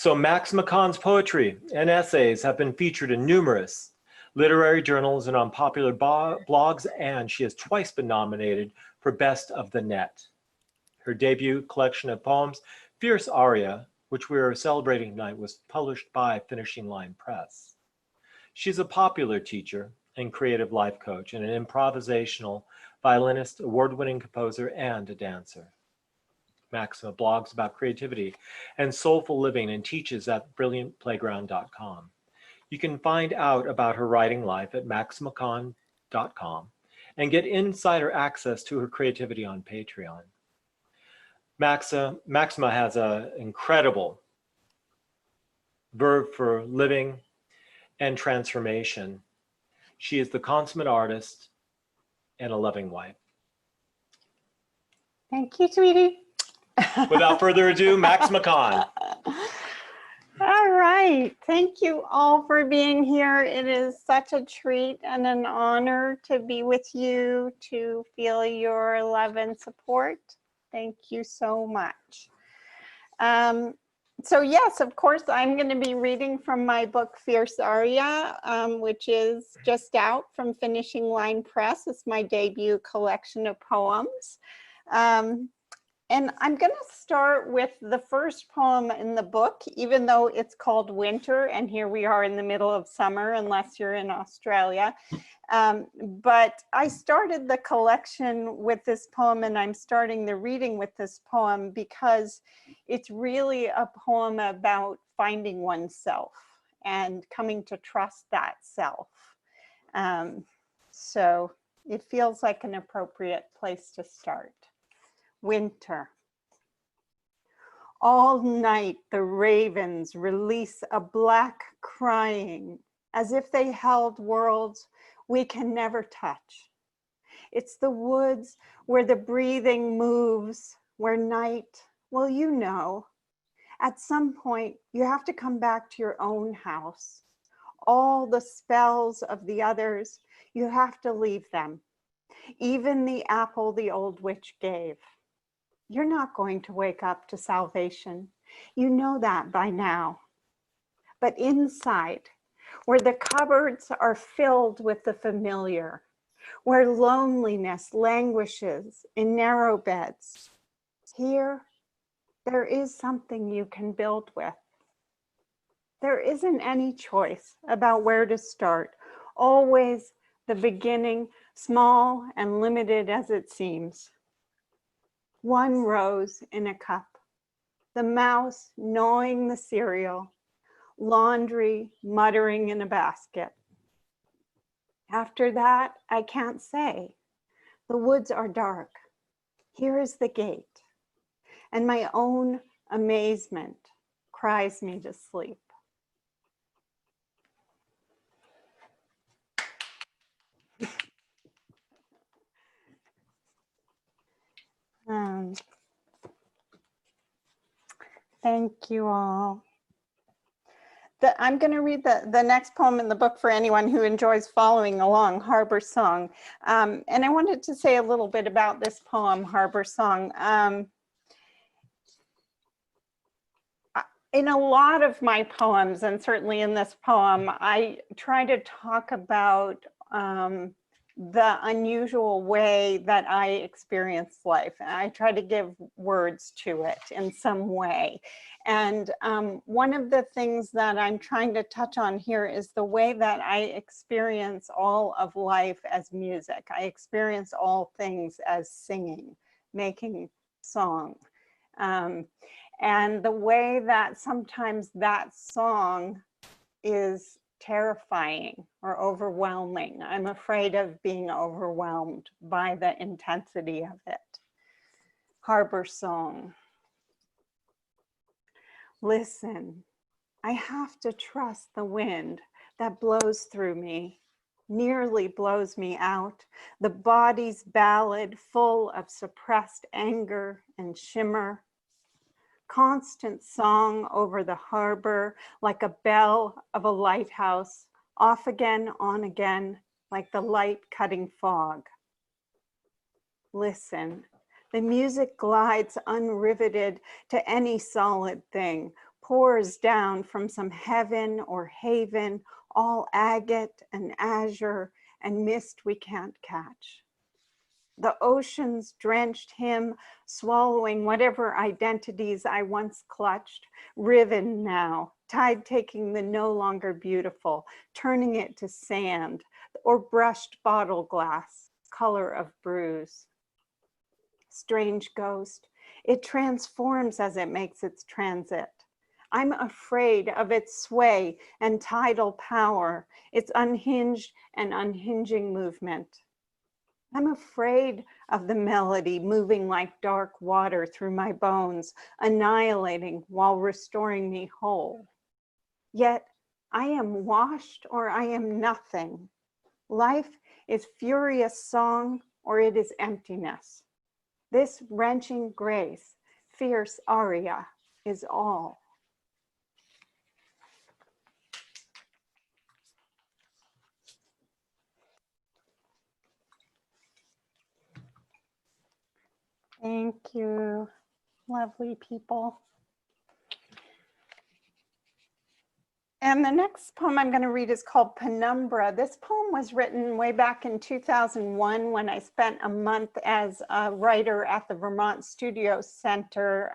So Maxima Khan's poetry and essays have been featured in numerous literary journals and on popular blogs, and she has twice been nominated for Best of the Net. Her debut collection of poems, Fierce Aria, which we are celebrating tonight, was published by Finishing Line Press. She's a popular teacher and creative life coach and an improvisational violinist, award-winning composer, and a dancer. Maxima blogs about creativity and soulful living and teaches at brilliantplayground.com. You can find out about her writing life at maximacon.com and get insider access to her creativity on Patreon. Maxima has an incredible verb for living and transformation. She is the consummate artist and a loving wife. Thank you, sweetie. Without further ado, Maxima Khan. All right. Thank you all for being here. It is such a treat and an honor to be with you, to feel your love and support. Thank you so much. So yes, of course, I'm going to be reading from my book, Fierce Aria, which is just out from Finishing Line Press. It's my debut collection of poems. And I'm going to start with the first poem in the book, even though it's called Winter, and here we are in the middle of summer, unless you're in Australia. But I started the collection with this poem, and I'm starting the reading with this poem because it's really a poem about finding oneself and coming to trust that self. So it feels like an appropriate place to start. Winter. All night the ravens release a black crying, as if they held worlds we can never touch. It's the woods where the breathing moves, where night, well, you know, at some point you have to come back to your own house. All the spells of the others, you have to leave them. Even the apple the old witch gave. You're not going to wake up to salvation. You know that by now. But inside, where the cupboards are filled with the familiar, where loneliness languishes in narrow beds, here, there is something you can build with. There isn't any choice about where to start. Always the beginning, small and limited as it seems. One rose in a cup, the mouse gnawing the cereal, laundry muttering in a basket. After that, I can't say. The woods are dark. Here is the gate, and my own amazement cries me to sleep. Thank you all. I'm going to read the next poem in the book for anyone who enjoys following along, Harbor Song. And I wanted to say a little bit about this poem, Harbor Song. In a lot of my poems, and certainly in this poem, I try to talk about the unusual way that I experience life. And I try to give words to it in some way. And one of the things that I'm trying to touch on here is the way that I experience all of life as music. I experience all things as singing, making song. And the way that sometimes that song is terrifying or overwhelming. I'm afraid of being overwhelmed by the intensity of it. Harbor Song. Listen, I have to trust the wind that blows through me, nearly blows me out. The body's ballad full of suppressed anger and shimmer. Constant song over the harbor, like a bell of a lighthouse, off again, on again, like the light cutting fog. Listen, the music glides unriveted to any solid thing, pours down from some heaven or haven, all agate and azure and mist we can't catch. The oceans drenched him, swallowing whatever identities I once clutched, riven now, tide taking the no longer beautiful, turning it to sand or brushed bottle glass, color of bruise. Strange ghost, it transforms as it makes its transit. I'm afraid of its sway and tidal power, its unhinged and unhinging movement. I'm afraid of the melody moving like dark water through my bones, annihilating while restoring me whole. Yet I am washed or I am nothing. Life is furious song or it is emptiness. This wrenching grace, fierce aria, is all. Thank you, lovely people. And the next poem I'm going to read is called Penumbra. This poem was written way back in 2001 when I spent a month as a writer at the Vermont Studio Center.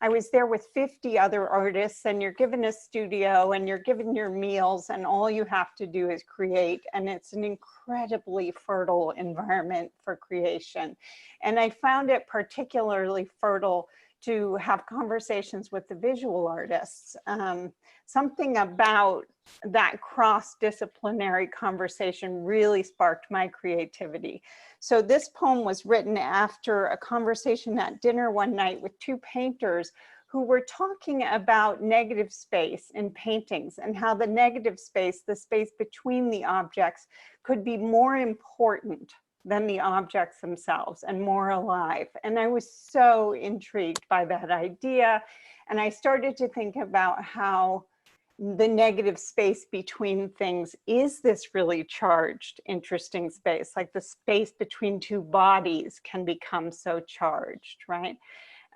I was there with 50 other artists, and you're given a studio and you're given your meals, and all you have to do is create. And it's an incredibly fertile environment for creation. And I found it particularly fertile to have conversations with the visual artists. Something about that cross-disciplinary conversation really sparked my creativity. So this poem was written after a conversation at dinner one night with two painters who were talking about negative space in paintings and how the negative space, the space between the objects, could be more important than the objects themselves and more alive. And I was so intrigued by that idea. And I started to think about how the negative space between things is this really charged, interesting space, like the space between two bodies can become so charged, right?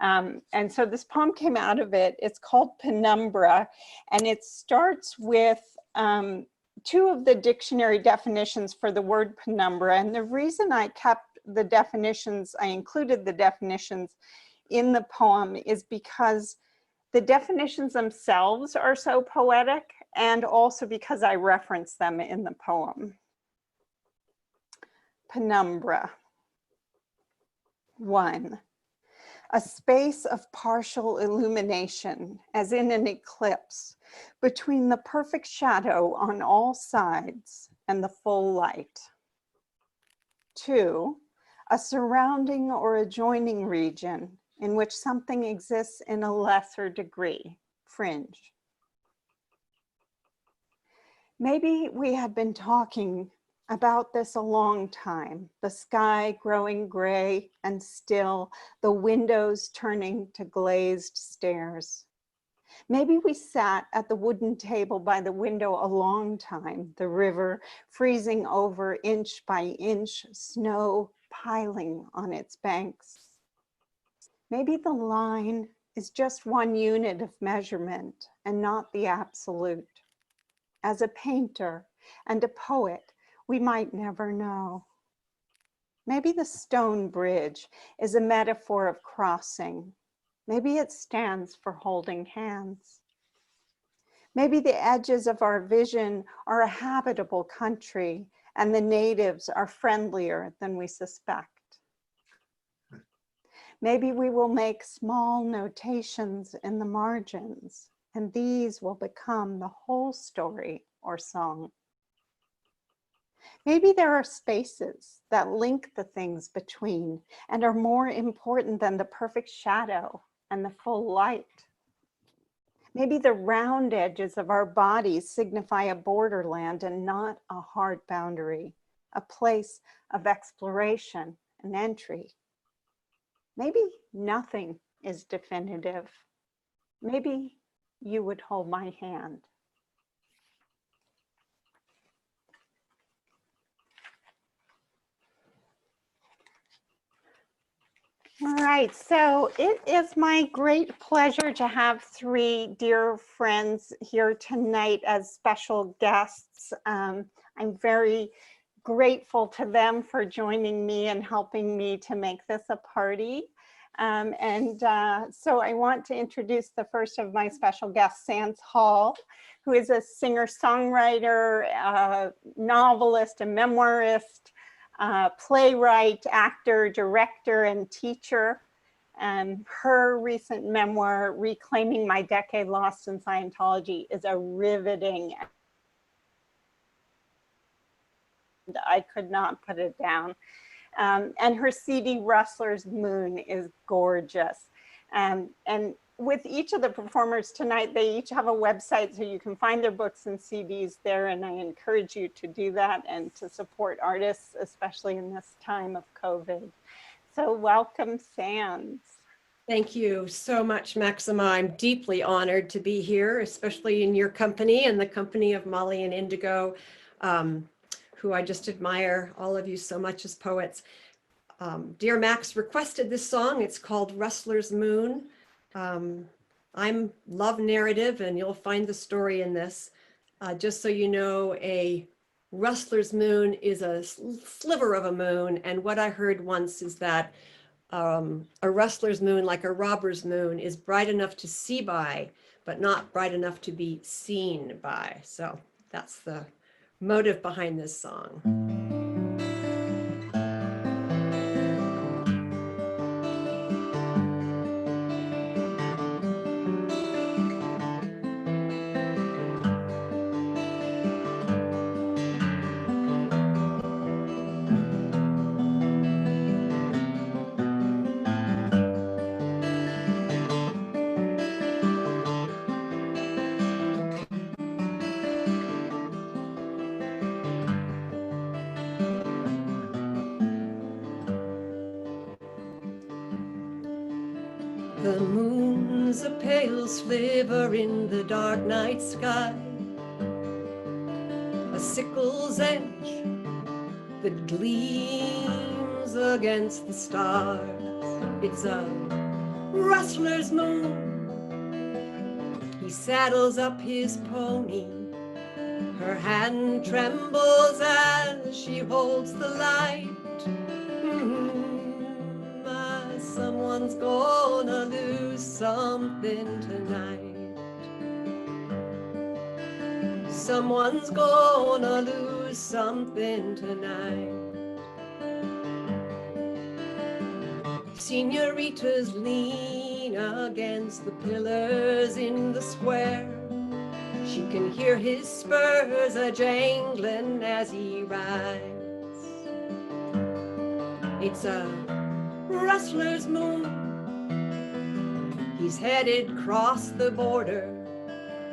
And so this poem came out of it. It's called Penumbra, and it starts with two of the dictionary definitions for the word penumbra. And the reason I kept the definitions, I included the definitions in the poem, is because the definitions themselves are so poetic, and also because I reference them in the poem. Penumbra. 1. A space of partial illumination, as in an eclipse, between the perfect shadow on all sides and the full light. 2. A surrounding or adjoining region in which something exists in a lesser degree, fringe. Maybe we have been talking about this a long time, the sky growing gray and still, the windows turning to glazed stairs. Maybe we sat at the wooden table by the window a long time, the river freezing over inch by inch, snow piling on its banks. Maybe the line is just one unit of measurement and not the absolute. As a painter and a poet, we might never know. Maybe the stone bridge is a metaphor of crossing. Maybe it stands for holding hands. Maybe the edges of our vision are a habitable country and the natives are friendlier than we suspect. Maybe we will make small notations in the margins, and these will become the whole story or song. Maybe there are spaces that link the things between and are more important than the perfect shadow and the full light. Maybe the round edges of our bodies signify a borderland and not a hard boundary, a place of exploration and entry. Maybe nothing is definitive. Maybe you would hold my hand. All right, so it is my great pleasure to have three dear friends here tonight as special guests. I'm very grateful to them for joining me and helping me to make this a party. So I want to introduce the first of my special guests, Sands Hall, who is a singer-songwriter, novelist, a memoirist, playwright, actor, director, and teacher. Her recent memoir, Reclaiming My Decade Lost in Scientology, is a riveting, and I could not put it down. And her CD, Rustler's Moon, is gorgeous. And with each of the performers tonight, they each have a website, so you can find their books and CDs there, and I encourage you to do that and to support artists, especially in this time of COVID. So welcome, Sands. Thank you so much, Maxima. I'm deeply honored to be here, especially in your company and the company of Molly and Indigo, who I just admire all of you so much as poets. Dear Max requested this song. It's called Rustler's Moon. I'm love narrative, and you'll find the story in this. Just so you know, a rustler's moon is a sliver of a moon. And what I heard once is that a rustler's moon, like a robber's moon, is bright enough to see by, but not bright enough to be seen by. So that's the motive behind this song. The moon's a pale sliver in the dark night sky, a sickle's edge that gleams against the stars. It's a rustler's moon. He saddles up his pony. Her hand trembles as she holds the light. Someone's gonna lose something tonight. Someone's gonna lose something tonight. Senoritas lean against the pillars in the square. She can hear his spurs a-jangling as he rides. It's a rustler's moon. He's headed across the border.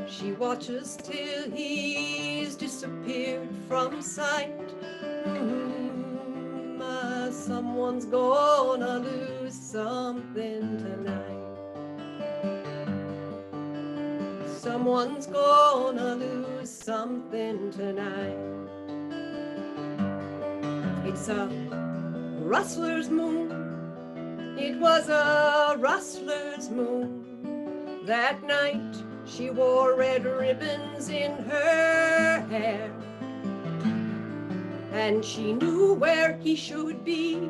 She watches till he's disappeared from sight. Someone's gonna lose something tonight. Someone's gonna lose something tonight. It's a rustler's moon. It was a rustler's moon. That night she wore red ribbons in her hair, and she knew where he should be,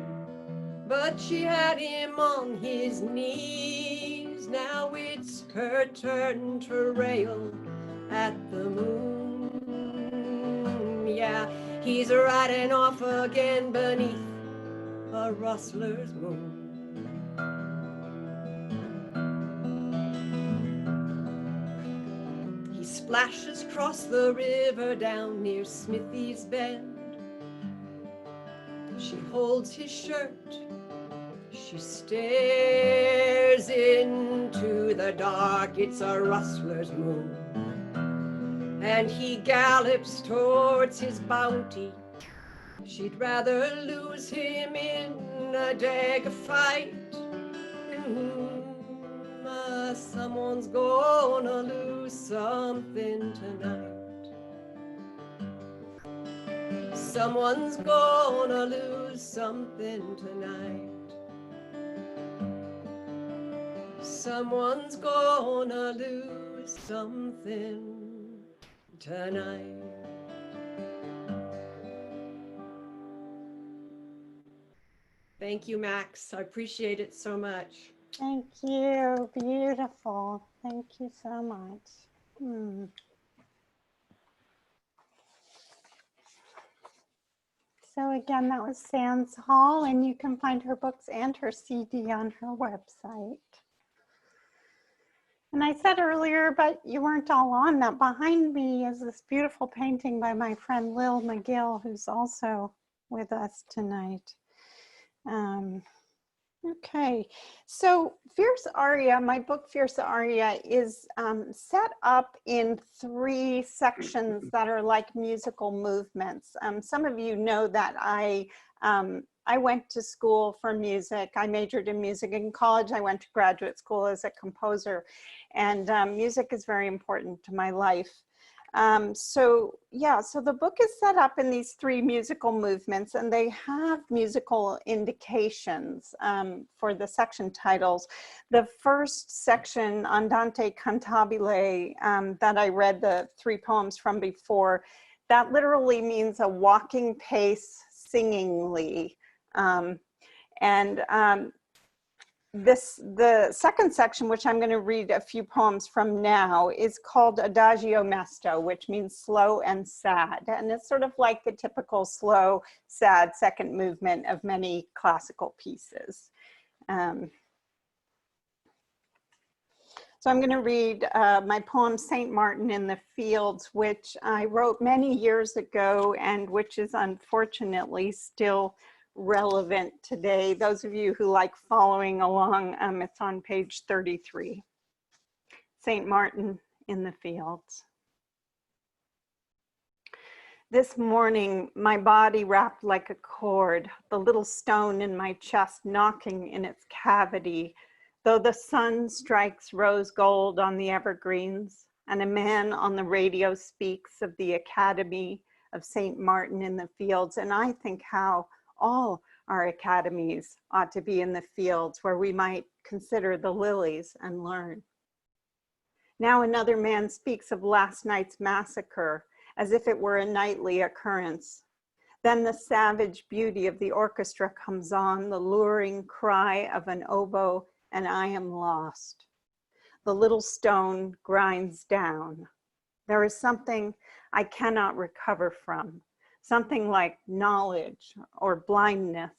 but she had him on his knees. Now it's her turn to rail at the moon. Yeah, he's riding off again beneath a rustler's moon. He splashes across the river down near Smithy's Bend. She holds his shirt. She stares into the dark. It's a rustler's moon. And he gallops towards his bounty. She'd rather lose him in a dagger fight. Someone's gonna lose something tonight. Someone's gonna lose something tonight. Someone's gonna lose something tonight. Thank you, Max. I appreciate it so much. Thank you. Beautiful. Thank you so much. So again, that was Sands Hall, and you can find her books and her CD on her website. And I said earlier, but you weren't all on, that behind me is this beautiful painting by my friend Lil McGill, who's also with us tonight. Okay, so Fierce Aria, my book Fierce Aria is set up in 3 sections that are like musical movements. Some of you know that I went to school for music. I majored in music in college. I went to graduate school as a composer, and music is very important to my life. So the book is set up in these 3 musical movements, and they have musical indications for the section titles. The first section, Andante Cantabile, that I read the 3 poems from before, that literally means a walking pace singingly. The second section, which I'm going to read a few poems from now, is called Adagio Mesto, which means slow and sad. And it's sort of like the typical slow, sad second movement of many classical pieces. So I'm going to read my poem, Saint Martin in the Fields, which I wrote many years ago and which is unfortunately still relevant today. Those of you who like following along, it's on page 33. Saint Martin in the Fields. This morning, my body wrapped like a cord, the little stone in my chest knocking in its cavity, though the sun strikes rose gold on the evergreens, and a man on the radio speaks of the Academy of Saint Martin in the Fields, and I think how all our academies ought to be in the fields where we might consider the lilies and learn. Now another man speaks of last night's massacre as if it were a nightly occurrence. Then the savage beauty of the orchestra comes on, the luring cry of an oboe, and I am lost. The little stone grinds down. There is something I cannot recover from. Something like knowledge or blindness,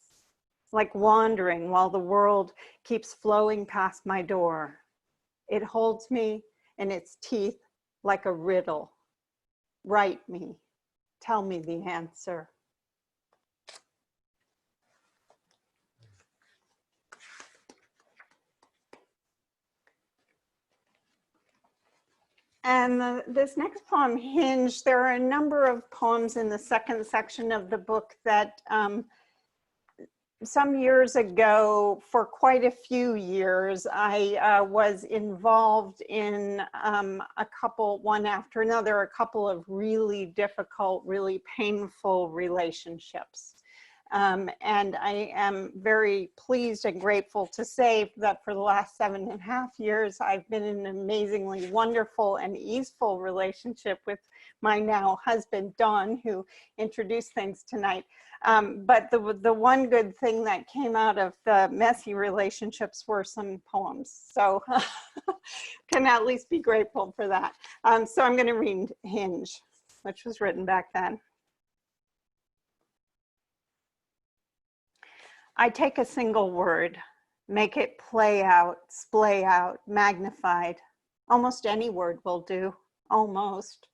like wandering while the world keeps flowing past my door. It holds me in its teeth like a riddle. Write me, tell me the answer. And this next poem, Hinge, there are a number of poems in the second section of the book that some years ago, for quite a few years, I was involved in a couple, one after another, a couple of really difficult, really painful relationships. And I am very pleased and grateful to say that for the last 7.5 years, I've been in an amazingly wonderful and easeful relationship with my now husband, Don, who introduced things tonight. But the one good thing that came out of the messy relationships were some poems. So can at least be grateful for that. So I'm going to read Hinge, which was written back then. I take a single word, make it play out, splay out, magnified. Almost any word will do, almost.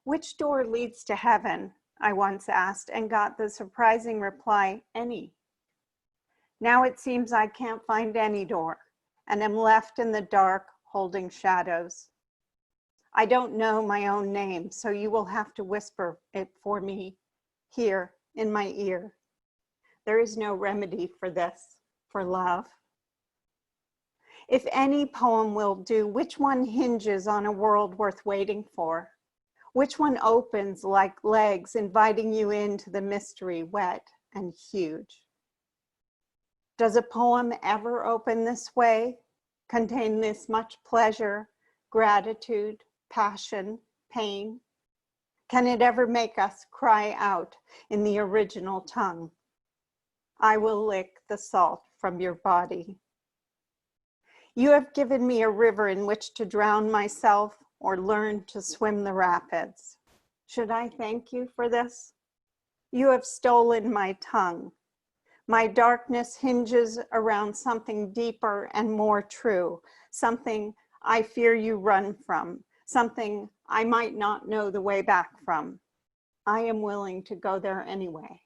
Which door leads to heaven? I once asked and got the surprising reply, any. Now it seems I can't find any door and am left in the dark holding shadows. I don't know my own name, so you will have to whisper it for me here in my ear. There is no remedy for this, for love. If any poem will do, which one hinges on a world worth waiting for? Which one opens like legs, inviting you into the mystery, wet and huge? Does a poem ever open this way, contain this much pleasure, gratitude, passion, pain? Can it ever make us cry out in the original tongue? I will lick the salt from your body. You have given me a river in which to drown myself or learn to swim the rapids. Should I thank you for this? You have stolen my tongue. My darkness hinges around something deeper and more true, something I fear you run from, something I might not know the way back from. I am willing to go there anyway.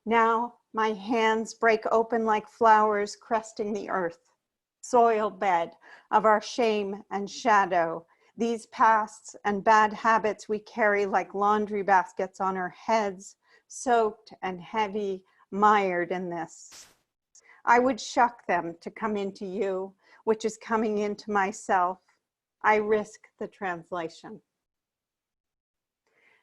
Now my hands break open like flowers cresting the earth, soil bed of our shame and shadow, these pasts and bad habits we carry like laundry baskets on our heads, soaked and heavy, mired in this. I would shuck them to come into you, which is coming into myself. I risk the translation.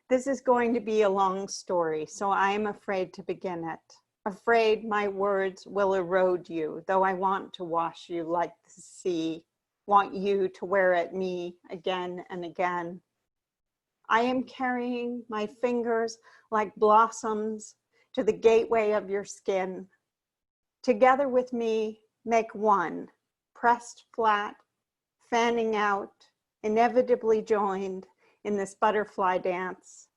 This is going to be a long story, so I am afraid to begin it. Afraid my words will erode you, though I want to wash you like the sea, want you to wear at me again and again. I am carrying my fingers like blossoms to the gateway of your skin. Together with me, make one, pressed flat, fanning out, inevitably joined in this butterfly dance,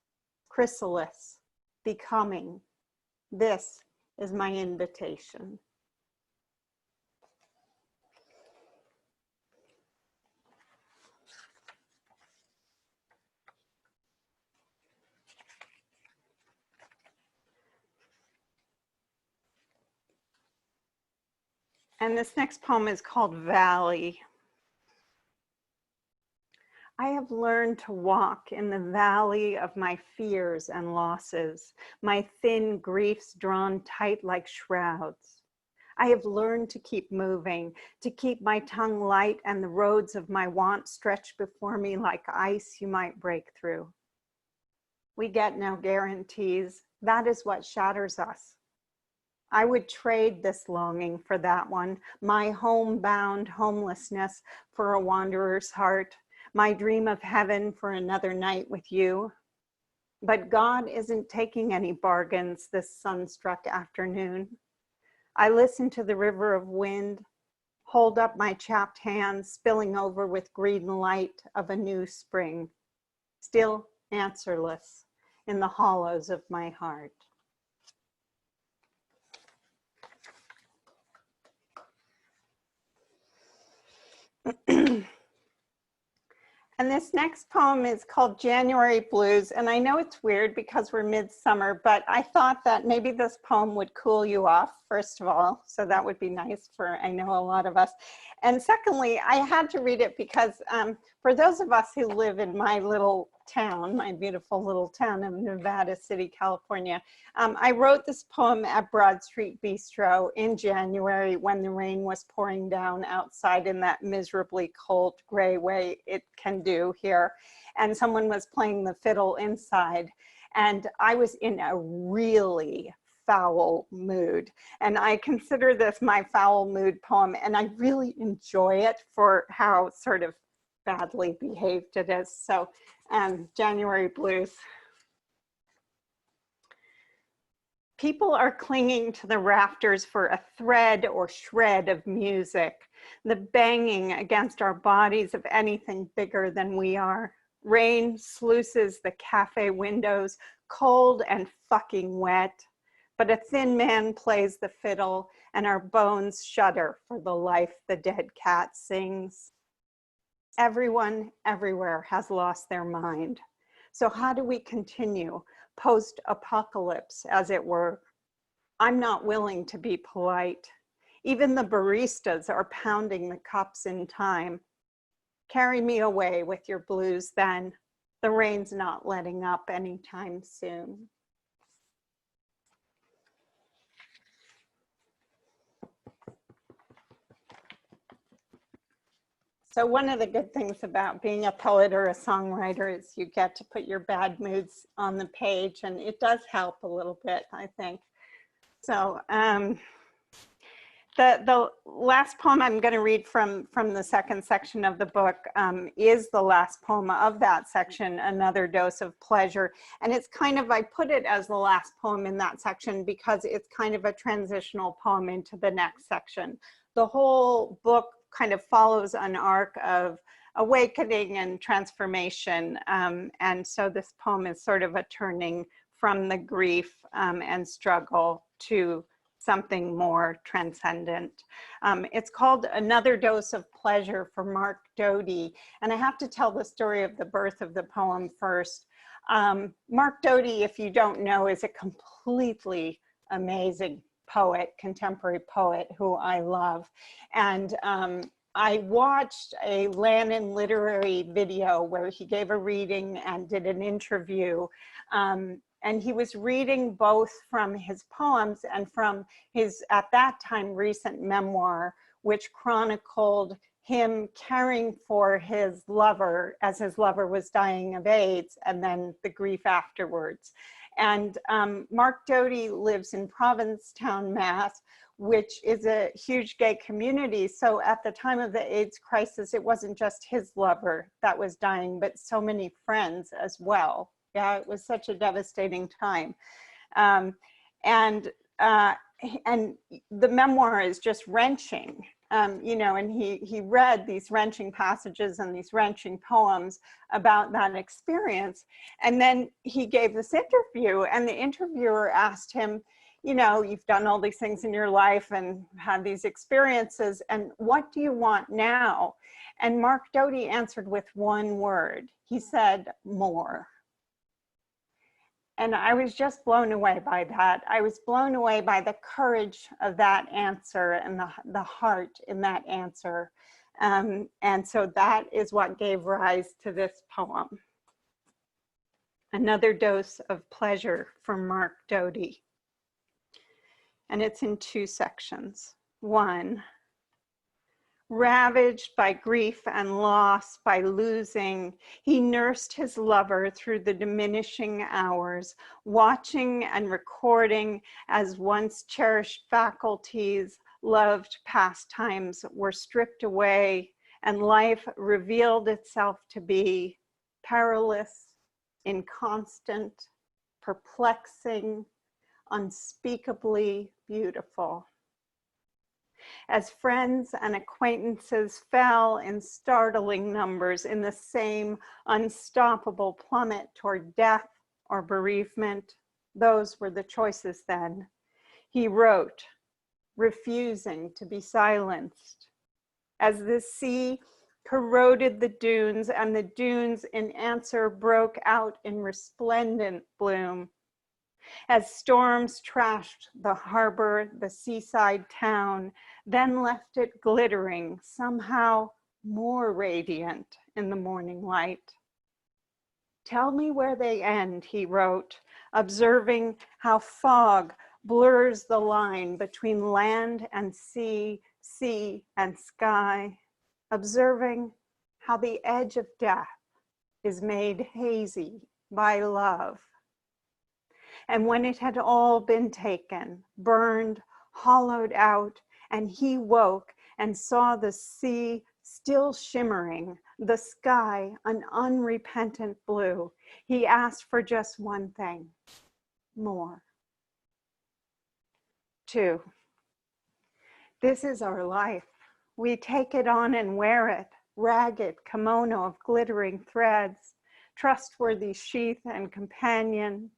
chrysalis, becoming. This is my invitation. And this next poem is called Valley. I have learned to walk in the valley of my fears and losses, my thin griefs drawn tight like shrouds. I have learned to keep moving, to keep my tongue light and the roads of my want stretched before me like ice you might break through. We get no guarantees. That is what shatters us. I would trade this longing for that one, my homebound homelessness for a wanderer's heart, my dream of heaven for another night with you. But God isn't taking any bargains this sunstruck afternoon. I listen to the river of wind, hold up my chapped hands, spilling over with green light of a new spring, still answerless in the hollows of my heart. And this next poem is called January Blues. And I know it's weird because we're midsummer, but I thought that maybe this poem would cool you off, first of all. So that would be nice for, I know, a lot of us. And secondly, I had to read it because for those of us who live in my little town, my beautiful little town of Nevada City, California, I wrote this poem at Broad Street Bistro in January when the rain was pouring down outside in that miserably cold gray way it can do here. And someone was playing the fiddle inside. And I was in a really foul mood. And I consider this my foul mood poem. And I really enjoy it for how sort of badly behaved it is. So January Blues. People are clinging to the rafters for a thread or shred of music, the banging against our bodies of anything bigger than we are. Rain sluices the cafe windows, cold and fucking wet, but a thin man plays the fiddle and our bones shudder for the life the dead cat sings. Everyone everywhere has lost their mind. So how do we continue post-apocalypse, as it were? I'm not willing to be polite. Even the baristas are pounding the cups in time. Carry me away with your blues then. The rain's not letting up anytime soon. So one of the good things about being a poet or a songwriter is you get to put your bad moods on the page, and it does help a little bit, I think. So The last poem I'm going to read from the second section of the book is the last poem of that section, Another Dose of Pleasure. And it's kind of, I put it as the last poem in that section because it's kind of a transitional poem into the next section. The whole book kind of follows an arc of awakening and transformation. And so this poem is sort of a turning from the grief and struggle to something more transcendent. It's called Another Dose of Pleasure for Mark Doty. And I have to tell the story of the birth of the poem first. Mark Doty, if you don't know, is a completely amazing poet, contemporary poet who I love. And I watched a Lannan literary video where he gave a reading and did an interview. And he was reading both from his poems and from his, at that time, recent memoir, which chronicled him caring for his lover as his lover was dying of AIDS, and then the grief afterwards. And Mark Doty lives in Provincetown, Mass, which is a huge gay community. So at the time of the AIDS crisis, it wasn't just his lover that was dying, but so many friends as well. Yeah, it was such a devastating time. And the memoir is just wrenching, you know, and he read these wrenching passages and these wrenching poems about that experience. And then he gave this interview, and the interviewer asked him, you know, you've done all these things in your life and had these experiences, and what do you want now? And Mark Doty answered with one word. He said, more. And I was just blown away by that. I was blown away by the courage of that answer and the heart in that answer. And so that is what gave rise to this poem. Another Dose of Pleasure from Mark Doty. And it's in two sections. One, ravaged by grief and loss, by losing, he nursed his lover through the diminishing hours, watching and recording as once cherished faculties, loved pastimes were stripped away, and life revealed itself to be perilous, inconstant, perplexing, unspeakably beautiful. As friends and acquaintances fell in startling numbers in the same unstoppable plummet toward death or bereavement, those were the choices then. He wrote, refusing to be silenced. As the sea corroded the dunes and the dunes in answer broke out in resplendent bloom, as storms trashed the harbor, the seaside town, then left it glittering, somehow more radiant in the morning light. Tell me where they end, he wrote, observing how fog blurs the line between land and sea, sea and sky, observing how the edge of death is made hazy by love. And when it had all been taken, burned, hollowed out, and he woke and saw the sea still shimmering, the sky an unrepentant blue, he asked for just one thing, more. Two, this is our life. We take it on and wear it, ragged kimono of glittering threads, trustworthy sheath and companion,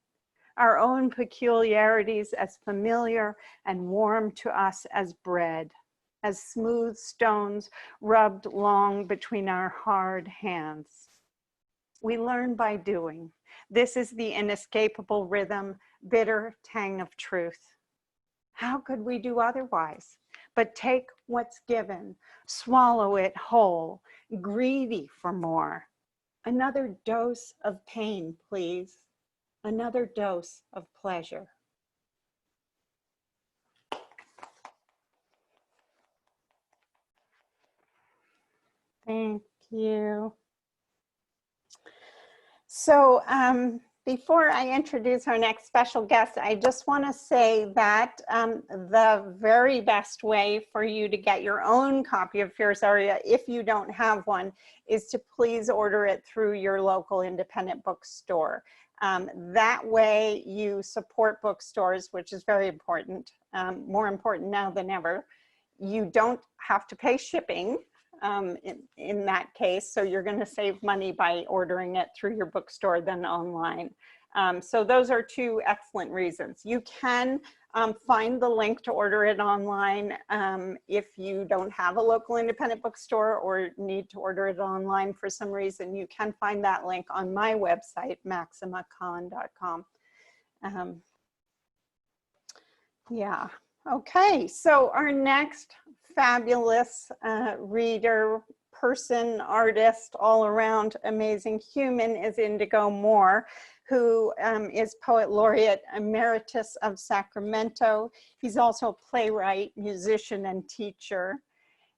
our own peculiarities as familiar and warm to us as bread, as smooth stones rubbed long between our hard hands. We learn by doing. This is the inescapable rhythm, bitter tang of truth. How could we do otherwise but take what's given, swallow it whole, greedy for more? Another dose of pain, please. Another dose of pleasure. Thank you. So Before I introduce our next special guest, I just want to say that the very best way for you to get your own copy of Fierce Aria, if you don't have one, is to please order it through your local independent bookstore. That way you support bookstores, which is very important, more important now than ever. You don't have to pay shipping in that case, so you're going to save money by ordering it through your bookstore than online. So those are two excellent reasons. You can find the link to order it online if you don't have a local independent bookstore or need to order it online for some reason. You can find that link on my website, maximacon.com. Yeah, okay, so our next fabulous reader, person, artist, all around amazing human is Indigo Moore, who is Poet Laureate Emeritus of Sacramento. He's also a playwright, musician, and teacher.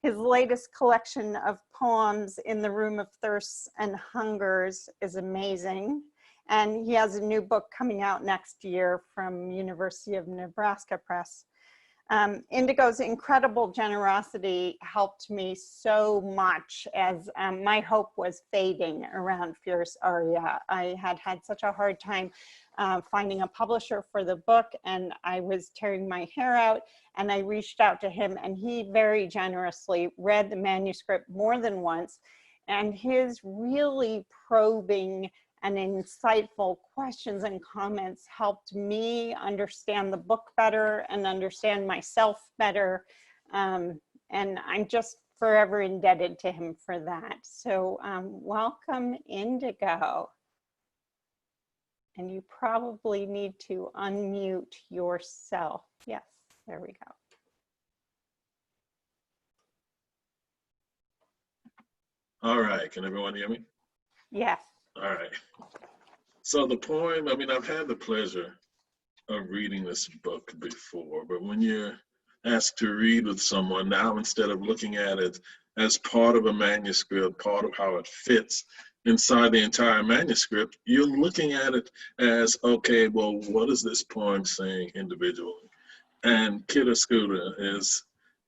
His latest collection of poems, In the Room of Thirsts and Hungers, is amazing. And he has a new book coming out next year from University of Nebraska Press. Indigo's incredible generosity helped me so much as my hope was fading around Fierce Aria. I had had such a hard time finding a publisher for the book, and I was tearing my hair out, and I reached out to him, and he very generously read the manuscript more than once, and his really probing and insightful questions and comments helped me understand the book better and understand myself better. And I'm just forever indebted to him for that. So welcome, Indigo. And you probably need to unmute yourself. Yes, there we go. All right, can everyone hear me? Yes. All right. So the poem, I mean, I've had the pleasure of reading this book before, but when you're asked to read with someone now, instead of looking at it as part of a manuscript, part of how it fits inside the entire manuscript, you're looking at it as, okay, well, what is this poem saying individually? And Kidder Scooter is,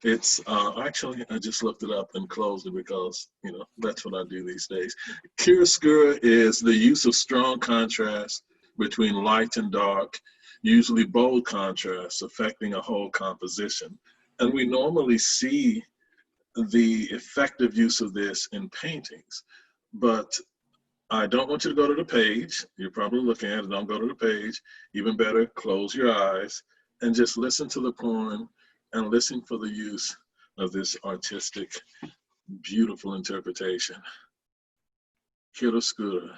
it's actually, I just looked it up and closed it because, you know, that's what I do these days. Chiaroscuro is the use of strong contrast between light and dark, usually bold contrasts affecting a whole composition. And we normally see the effective use of this in paintings, but I don't want you to go to the page. You're probably looking at it, don't go to the page. Even better, close your eyes and just listen to the poem and listen for the use of this artistic, beautiful interpretation. Chiaroscuro.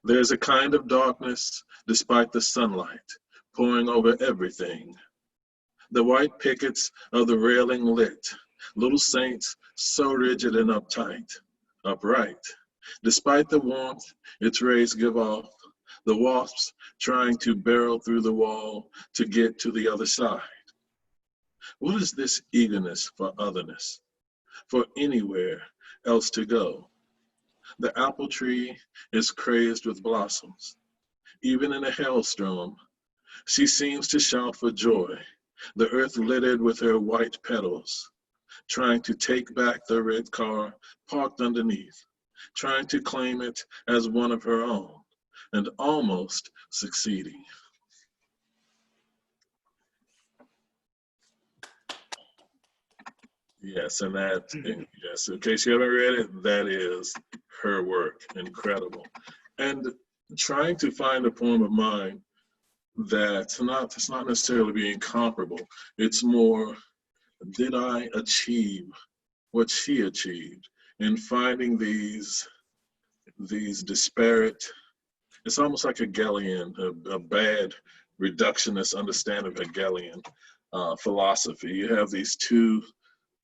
There's a kind of darkness despite the sunlight pouring over everything. The white pickets of the railing lit, little saints so rigid and upright. Despite the warmth its rays give off, the wasps trying to barrel through the wall to get to the other side. What is this eagerness for otherness, for anywhere else to go? The apple tree is crazed with blossoms. Even in a hailstorm, she seems to shout for joy, the earth littered with her white petals, trying to take back the red car parked underneath, trying to claim it as one of her own, and almost succeeding. Yes, and that, yes, in case you haven't read it, that is her work, incredible. And trying to find a poem of mine that's not, it's not necessarily being comparable. It's more, did I achieve what she achieved in finding these disparate, it's almost like Hegelian, a bad reductionist understanding of Hegelian philosophy. You have these two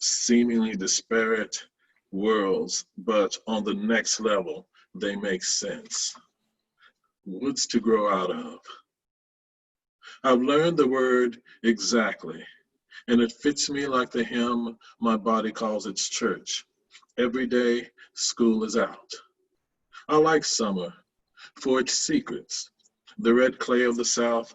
seemingly disparate worlds, but on the next level, they make sense. Woods to grow out of. I've learned the word exactly, and it fits me like the hymn my body calls its church. Every day, school is out. I like summer, for its secrets. The red clay of the South,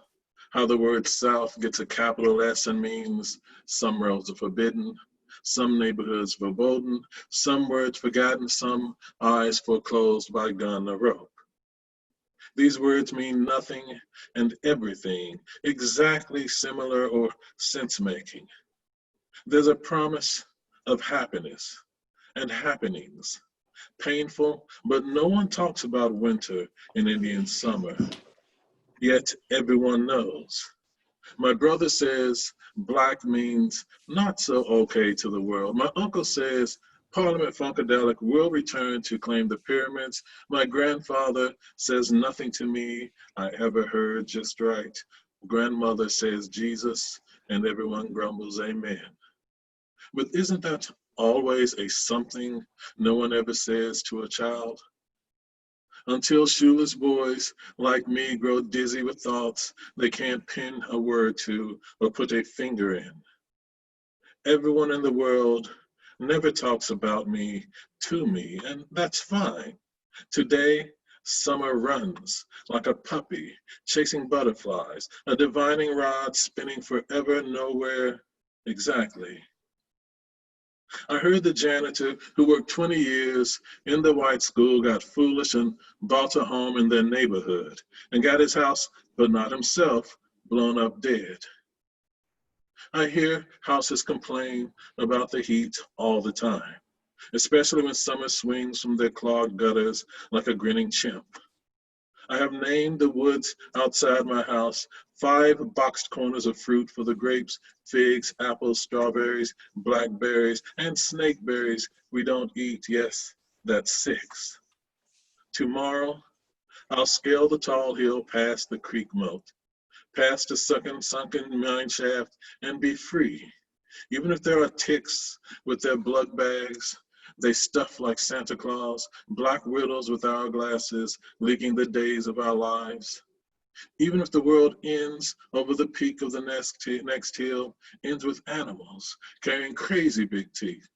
how the word South gets a capital S and means some roads are forbidden, some neighborhoods verboten, some words forgotten, some eyes foreclosed by gun or rope. These words mean nothing and everything, exactly similar or sense-making. There's a promise of happiness and happenings, painful, but no one talks about winter in Indian summer. Yet everyone knows. My brother says black means not so okay to the world. My uncle says Parliament Funkadelic will return to claim the pyramids. My grandfather says nothing to me I ever heard just right. Grandmother says Jesus, and everyone grumbles amen. But isn't that always a something no one ever says to a child? Until shoeless boys like me grow dizzy with thoughts they can't pin a word to or put a finger in. Everyone in the world never talks about me to me, and that's fine. Today, summer runs like a puppy chasing butterflies, a divining rod spinning forever nowhere exactly. I heard the janitor who worked 20 years in the white school got foolish and bought a home in their neighborhood and got his house, but not himself, blown up dead. I hear houses complain about the heat all the time, especially when summer swings from their clogged gutters like a grinning chimp. I have named the woods outside my house 5 boxed corners of fruit for the grapes, figs, apples, strawberries, blackberries, and snakeberries we don't eat. Yes, that's 6. Tomorrow, I'll scale the tall hill past the creek moat, past the sunken mine shaft, and be free. Even if there are ticks with their blood bags, they stuff like Santa Claus, black widows with hourglasses, leaking the days of our lives. Even if the world ends over the peak of the next hill, ends with animals carrying crazy big teeth,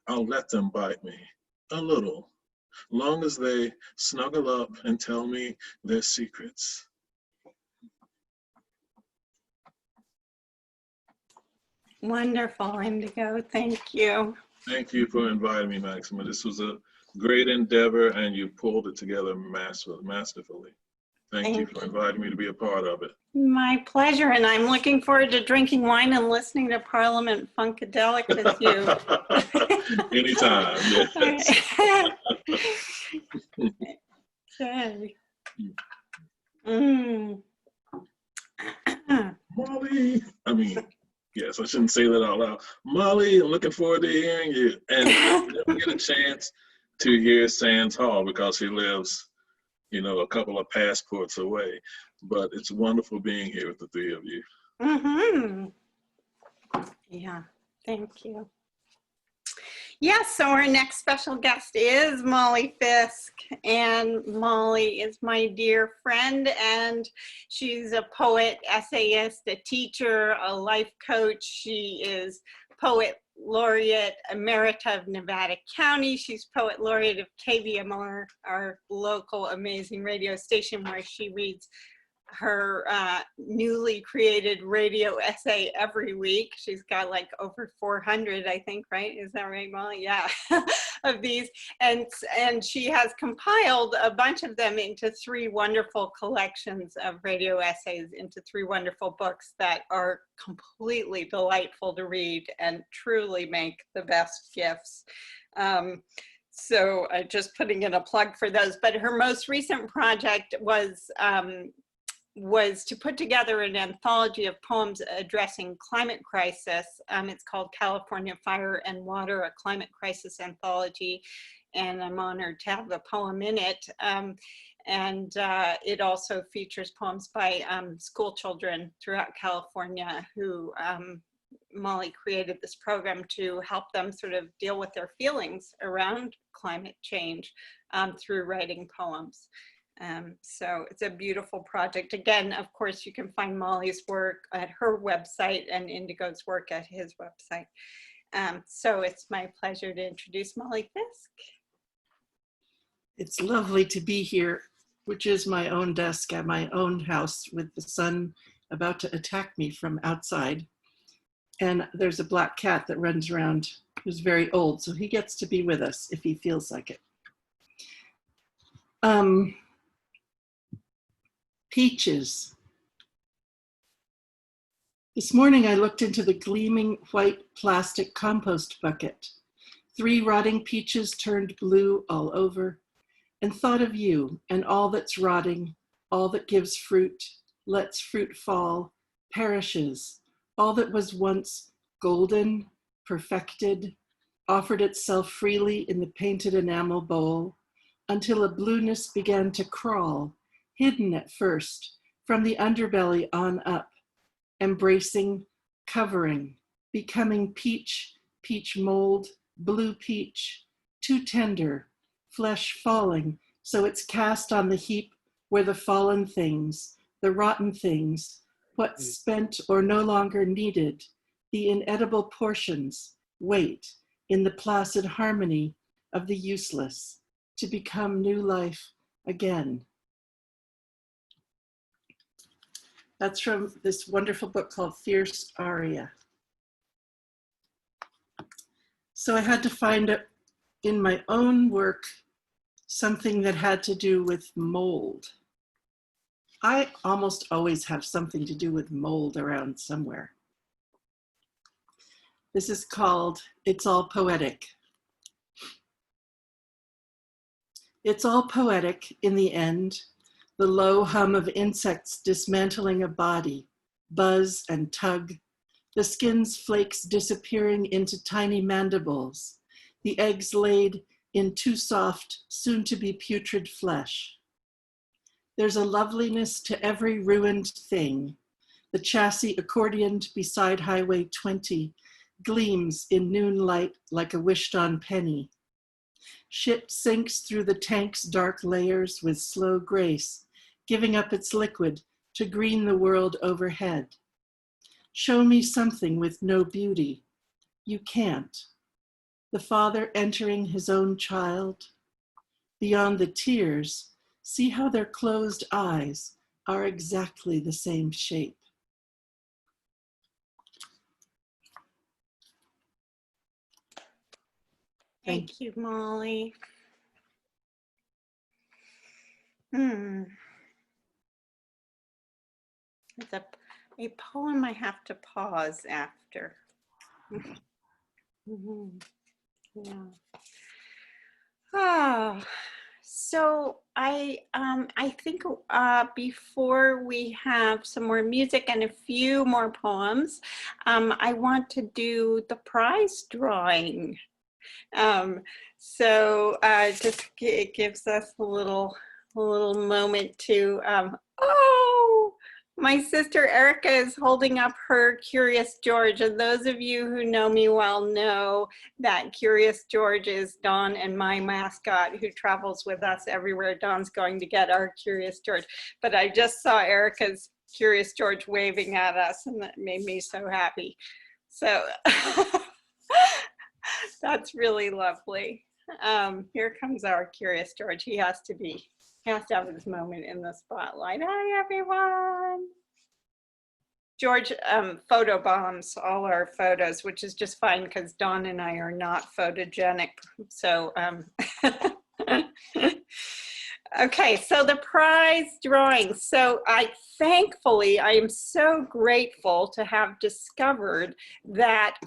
I'll let them bite me, a little, long as they snuggle up and tell me their secrets. Wonderful, Indigo. Thank you. Thank you for inviting me, Maxima. This was a great endeavor, and you pulled it together masterfully. Thank you for inviting me to be a part of it. My pleasure, and I'm looking forward to drinking wine and listening to Parliament Funkadelic with you. Anytime, yes. Okay. Mm. Molly, yes, I shouldn't say that out loud. Molly, I'm looking forward to hearing you. And I never get a chance to hear Sands Hall because he lives, a couple of passports away. But it's wonderful being here with the 3 of you. Mm-hmm. Yeah, thank you. Yes, so our next special guest is Molly Fisk, and Molly is my dear friend, and she's a poet, essayist, a teacher, a life coach. She is poet laureate emerita of Nevada County. She's poet laureate of KVMR, our local amazing radio station, where she reads her newly created radio essay every week. She's got like over 400, I think, right? Is that right, Molly? Yeah, of these. And she has compiled a bunch of them into 3 wonderful collections of radio essays, into 3 wonderful books that are completely delightful to read and truly make the best gifts. So just putting in a plug for those. But her most recent project was to put together an anthology of poems addressing climate crisis. It's called California Fire and Water, a Climate Crisis Anthology, and I'm honored to have a poem in it. It also features poems by school children throughout California who Molly created this program to help them sort of deal with their feelings around climate change through writing poems. So it's a beautiful project. Again, of course, you can find Molly's work at her website and Indigo's work at his website. So it's my pleasure to introduce Molly Fisk. It's lovely to be here. which is my own desk at my own house with the sun about to attack me from outside. And there's a black cat that runs around who's very old, so he gets to be with us if he feels like it. Peaches. This morning I looked into the gleaming white plastic compost bucket. 3 rotting peaches turned blue all over, and thought of you and all that's rotting, all that gives fruit, lets fruit fall, perishes, all that was once golden, perfected, offered itself freely in the painted enamel bowl, until a blueness began to crawl, hidden at first, from the underbelly on up, embracing, covering, becoming peach, peach mold, blue peach, too tender, flesh falling, so it's cast on the heap where the fallen things, the rotten things, what's spent or no longer needed, the inedible portions, wait in the placid harmony of the useless to become new life again. That's from this wonderful book called Fierce Aria. So I had to find it in my own work, something that had to do with mold. I almost always have something to do with mold around somewhere. This is called It's All Poetic. It's all poetic in the end, the low hum of insects dismantling a body, buzz and tug, the skin's flakes disappearing into tiny mandibles, the eggs laid in too soft, soon-to-be putrid flesh. There's a loveliness to every ruined thing. The chassis accordioned beside Highway 20 gleams in noon light like a wished-on penny. Ship sinks through the tank's dark layers with slow grace, giving up its liquid to green the world overhead. Show me something with no beauty. You can't. The father entering his own child. Beyond the tears, see how their closed eyes are exactly the same shape. Thank you, Molly. It's a poem I have to pause after. Yeah. Oh, so I think before we have some more music and a few more poems, I want to do the prize drawing. It gives us a little moment to, oh, my sister Erica is holding up her Curious George, and those of you who know me well know that Curious George is Dawn and my mascot who travels with us everywhere. Dawn's going to get our Curious George, but I just saw Erica's Curious George waving at us, and that made me so happy. So that's really lovely. Here comes our Curious George. He has to have his moment in the spotlight. Hi, everyone. George photobombs all our photos, which is just fine because Dawn and I are not photogenic. So, okay, so the prize drawing. So thankfully, I am so grateful to have discovered that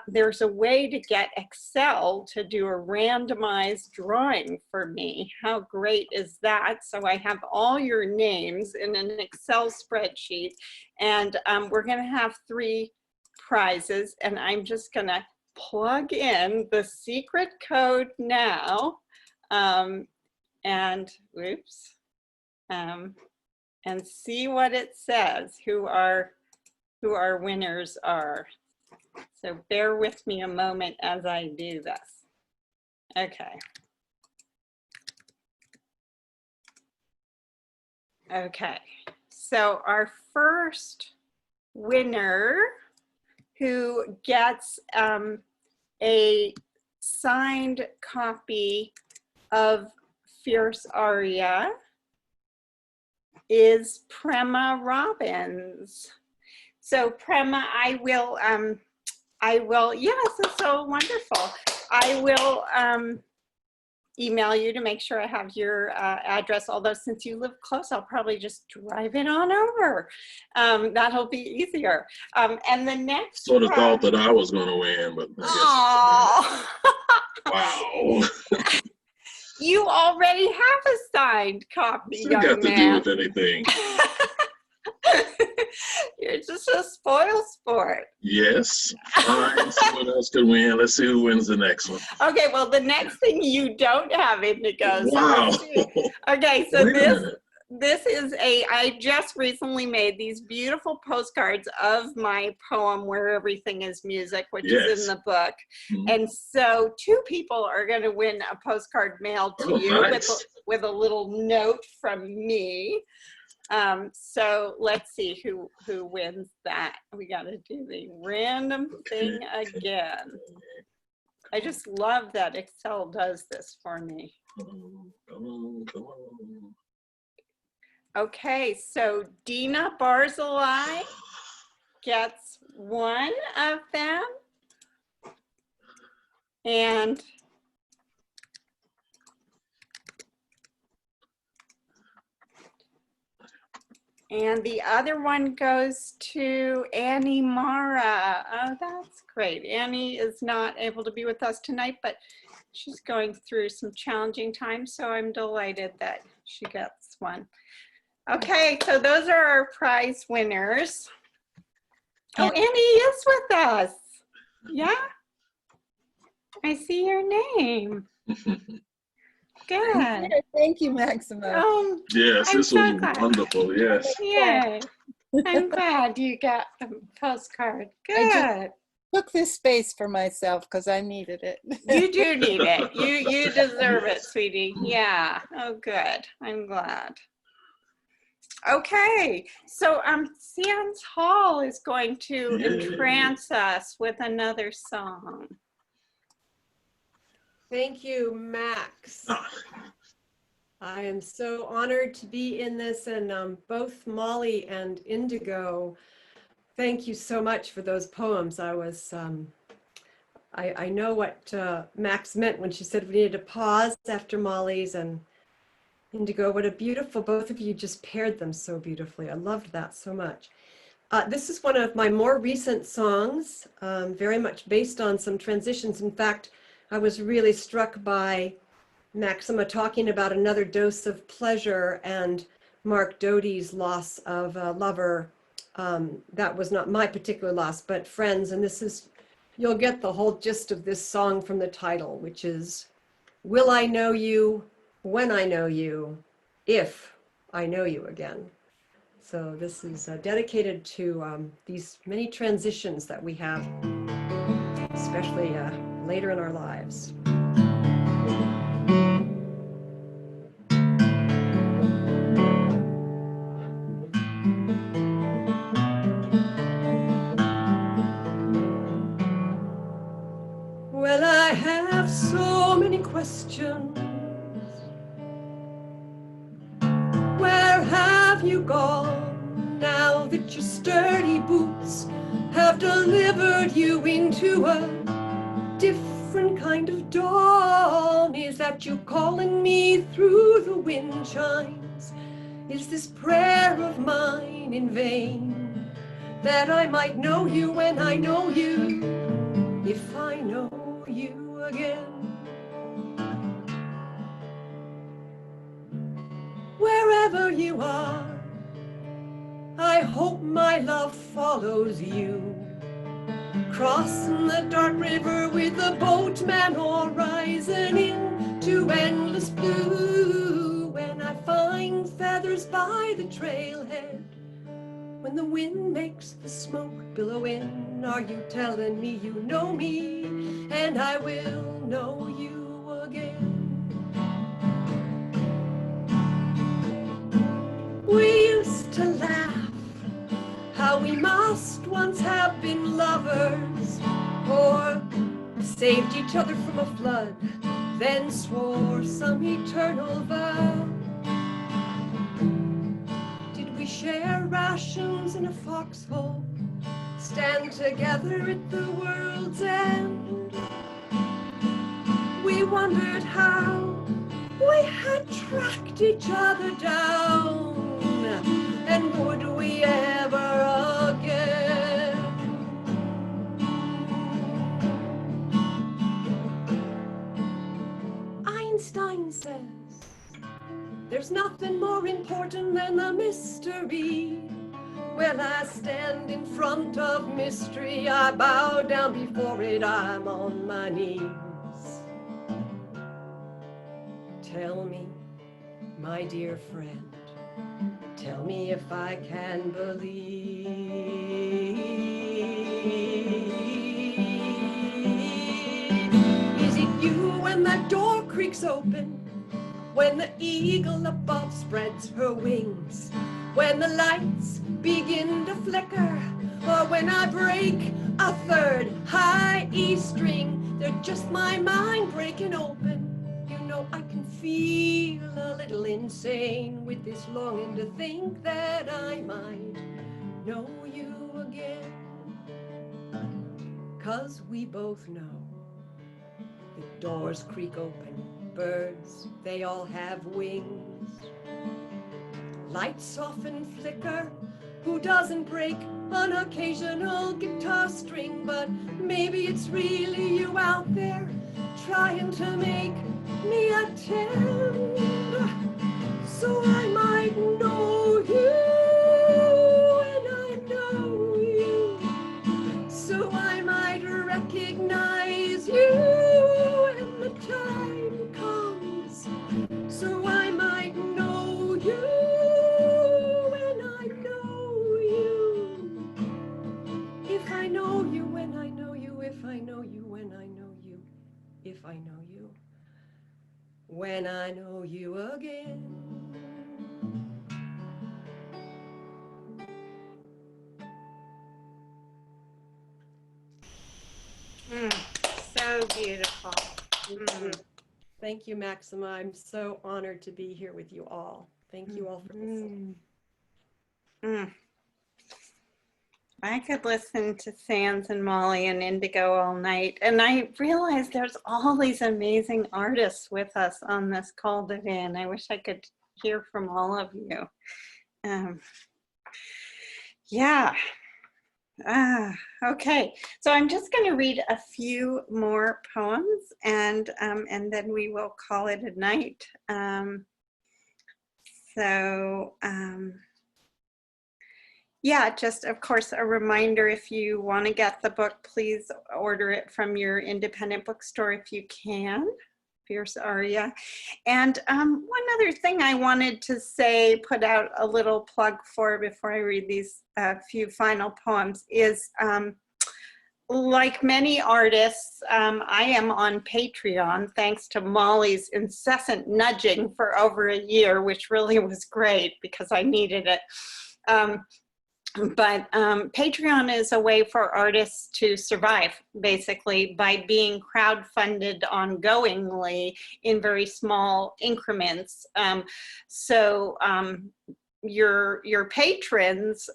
there's a way to get Excel to do a randomized drawing for me. How great is that? So I have all your names in an Excel spreadsheet, and we're gonna have 3 prizes, and I'm just gonna plug in the secret code now. And whoops, and see what it says, who our winners are. So bear with me a moment as I do this. Okay. Okay, so our first winner who gets a signed copy of Fierce Aria is Prema Robbins. So Prema, I will, yes, it's so wonderful. I will email you to make sure I have your address, although since you live close, I'll probably just drive it on over. That'll be easier. And the next Sort of thought that I was going to win, but oh. wow. You already have a signed copy, What's that young got to man. do with anything? You're just a spoil sport. Yes. Fine. Someone else could win. Let's see who wins the next one. Okay, well, the next thing you don't have, Indigo. Wow. Okay, so Wait a minute. this is I just recently made these beautiful postcards of my poem, Where Everything is Music, which is in the book. Mm-hmm. And so 2 people are going to win a postcard mailed to you nice. with a little note from me. So let's see who wins that. We got to do the random thing again. I just love that Excel does this for me. Come on. Okay, so Dina Barzilai gets one of them. And the other one goes to Annie Mara. Oh, that's great. Annie is not able to be with us tonight, but she's going through some challenging times, so I'm delighted that she gets one. Okay, so those are our prize winners. Oh, Annie is with us. Yeah? I see your name. Good. Thank you, Maxima. Yes, this was wonderful. Yes. Yay. I'm glad you got the postcard. Good. I took this space for myself because I needed it. You do need it. You deserve it, sweetie. Yeah. Oh, good. I'm glad. Okay. So Sands Hall is going to entrance us with another song. Thank you, Max. I am so honored to be in this, and both Molly and Indigo, thank you so much for those poems. I know what Max meant when she said we needed to pause after Molly's, and Indigo, what a beautiful, both of you just paired them so beautifully. I loved that so much. This is one of my more recent songs, very much based on some transitions. In fact, I was really struck by Maxima talking about another dose of pleasure and Mark Doty's loss of a lover. That was not my particular loss, but friends. And this is, you'll get the whole gist of this song from the title, which is, will I know you when I know you, if I know you again. So this is dedicated to these many transitions that we have, especially later in our lives. Well, I have so many questions. Where have you gone now that your sturdy boots have delivered you into a different kind of dawn? Is that you calling me through the wind chimes? Is this prayer of mine in vain? That I might know you when I know you, if I know you again. Wherever you are, I hope my love follows you. Crossing the dark river with the boatman, or rising into endless blue. When I find feathers by the trailhead, when the wind makes the smoke billow in, are you telling me you know me, and I will know you again? We used to laugh how we must once have been lovers, or saved each other from a flood, then swore some eternal vow. crows in a foxhole stand together at the world's end. We wondered how we had tracked each other down, and would we ever again? Einstein says there's nothing more important than the mystery. When I stand in front of mystery, I bow down before it, I'm on my knees. Tell me, my dear friend, tell me if I can believe. Is it you when that door creaks open? When the eagle above spreads her wings? When the lights begin to flicker? Or when I break a third high E string? They're just my mind breaking open. You know I can feel a little insane with this longing to think that I might know you again. 'Cause we both know the doors creak open, birds, they all have wings. Lights often flicker, who doesn't break an occasional guitar string? But maybe it's really you out there trying to make me attend, so I might know you and I know you, so I might recognize you when the time comes, so I might know you when I know you, if I know you when I know you, if I know you when I know you, if I know you when I know you again. So beautiful. Thank you, Maxima. I'm so honored to be here with you all. Thank you all for listening. I could listen to Sands and Molly and Indigo all night. And I realized there's all these amazing artists with us on this call today. And I wish I could hear from all of you. Yeah. Okay. So I'm just going to read a few more poems and then we will call it a night. Yeah, just of course a reminder, if you want to get the book, please order it from your independent bookstore if you can. Fierce Aria. And one other thing I wanted to say, put out a little plug for before I read these few final poems is, like many artists, I am on Patreon thanks to Molly's incessant nudging for over a year, which really was great because I needed it. But Patreon is a way for artists to survive, basically, by being crowdfunded ongoingly in very small increments. Your patrons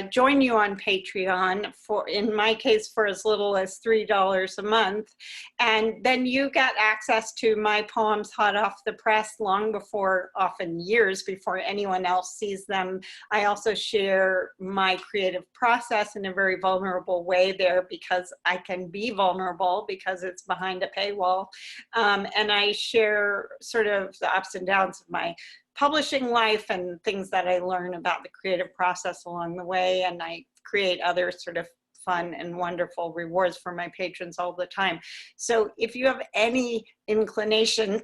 join you on Patreon for, in my case, for as little as $3 a month. And then you get access to my poems hot off the press long before, often years before anyone else sees them. I also share my creative process in a very vulnerable way there because I can be vulnerable because it's behind a paywall. And I share sort of the ups and downs of my publishing life and things that I learn about the creative process along the way. And I create other sort of fun and wonderful rewards for my patrons all the time. So if you have any inclination,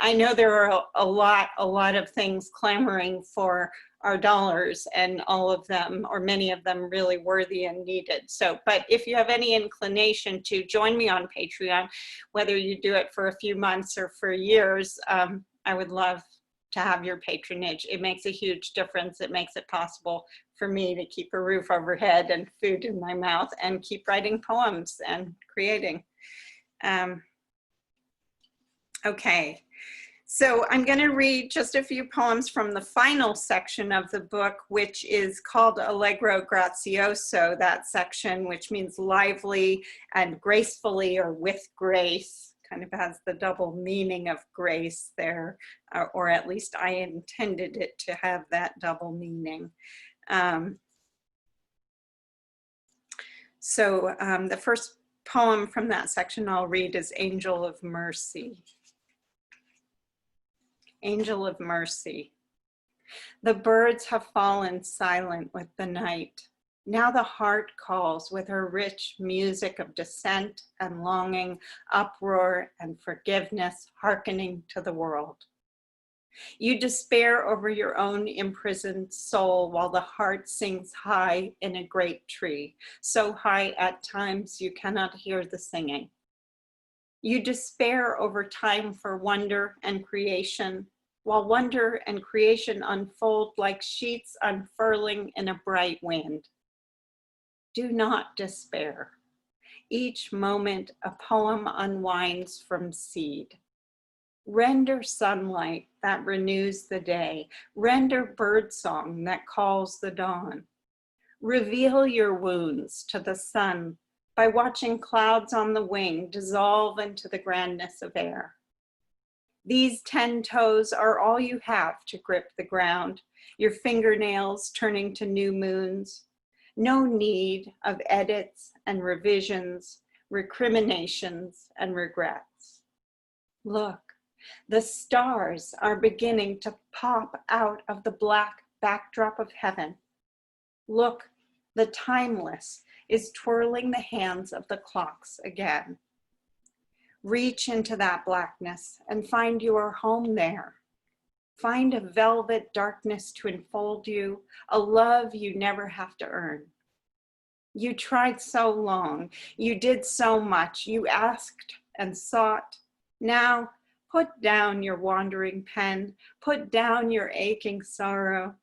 I know there are a lot of things clamoring for our dollars, and all of them, or many of them, really worthy and needed. So, but if you have any inclination to join me on Patreon, whether you do it for a few months or for years, I would love to have your patronage. It makes a huge difference. It makes it possible for me to keep a roof overhead and food in my mouth and keep writing poems and creating. Okay, So I'm going to read just a few poems from the final section of the book, which is called Allegro Grazioso, that section, which means lively and gracefully or with grace, kind of has the double meaning of grace there, or at least I intended it to have that double meaning. The first poem from that section I'll read is Angel of Mercy. Angel of Mercy. The birds have fallen silent with the night. Now the heart calls with her rich music of dissent and longing, uproar and forgiveness, hearkening to the world. You despair over your own imprisoned soul while the heart sings high in a great tree, so high at times you cannot hear the singing. You despair over time for wonder and creation, while wonder and creation unfold like sheets unfurling in a bright wind. Do not despair. Each moment a poem unwinds from seed. Render sunlight that renews the day. Render birdsong that calls the dawn. Reveal your wounds to the sun by watching clouds on the wing dissolve into the grandness of air. These 10 toes are all you have to grip the ground, your fingernails turning to new moons. No need of edits and revisions, recriminations and regrets. Look, the stars are beginning to pop out of the black backdrop of heaven. Look, the timeless is twirling the hands of the clocks again. Reach into that blackness and find your home there. Find a velvet darkness to enfold you, a love you never have to earn. You tried so long, you did so much, you asked and sought. Now, put down your wandering pen, put down your aching sorrow.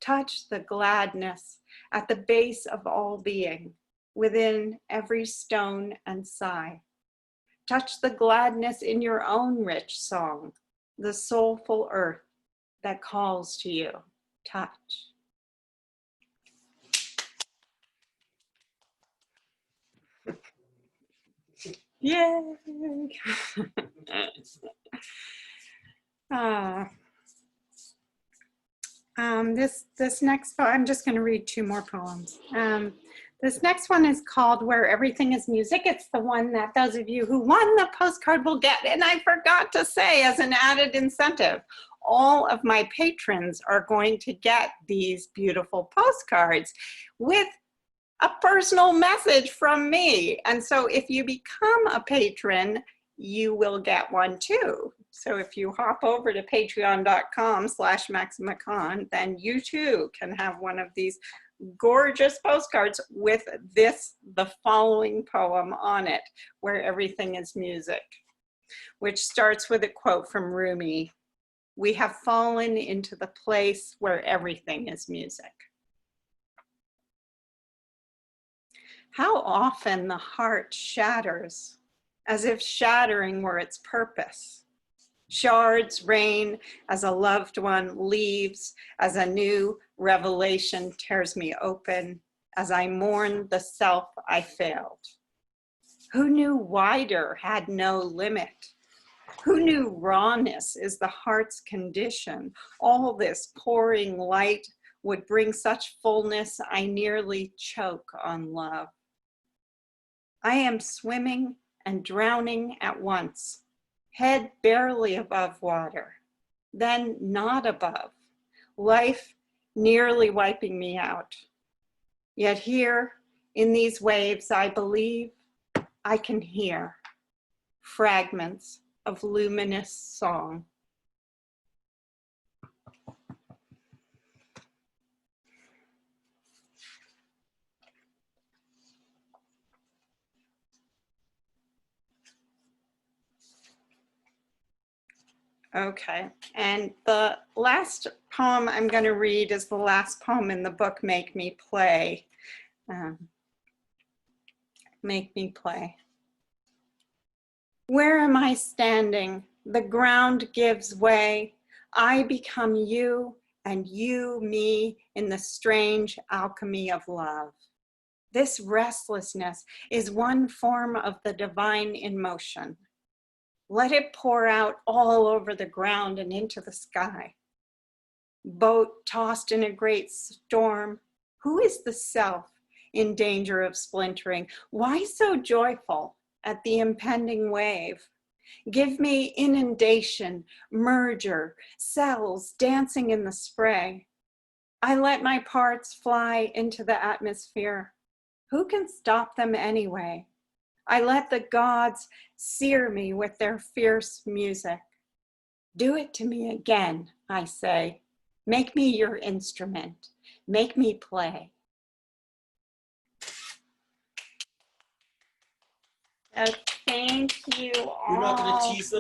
Touch the gladness at the base of all being, within every stone and sigh. Touch the gladness in your own rich song, the soulful earth that calls to you. Touch. Yay! This next poem, I'm just going to read 2 more poems. This next one is called Where Everything is Music. It's the one that those of you who won the postcard will get. And I forgot to say, as an added incentive, all of my patrons are going to get these beautiful postcards with a personal message from me. And so if you become a patron, you will get one too. So if you hop over to patreon.com/MaximaCon, then you too can have one of these gorgeous postcards with the following poem on it, Where Everything is Music, which starts with a quote from Rumi. We have fallen into the place where everything is music. How often the heart shatters, as if shattering were its purpose. Shards rain as a loved one leaves, as a new revelation tears me open, as I mourn the self I failed. Who knew wider had no limit? Who knew rawness is the heart's condition? All this pouring light would bring such fullness I nearly choke on love. I am swimming and drowning at once, head barely above water, then not above, life nearly wiping me out. Yet here in these waves, I believe I can hear fragments of luminous song. Okay, and the last poem I'm going to read is the last poem in the book, Make Me Play. Make me play. Where am I standing The ground gives way. I become you and you me in the strange alchemy of love. This restlessness is one form of the divine in motion. Let it pour out all over the ground and into the sky. Boat tossed in a great storm. Who is the self in danger of splintering? Why so joyful at the impending wave? Give me inundation, merger, cells dancing in the spray. I let my parts fly into the atmosphere. Who can stop them anyway? I let the gods sear me with their fierce music. Do it to me again, I say. Make me your instrument. Make me play. Thank you all. You're not going to tease them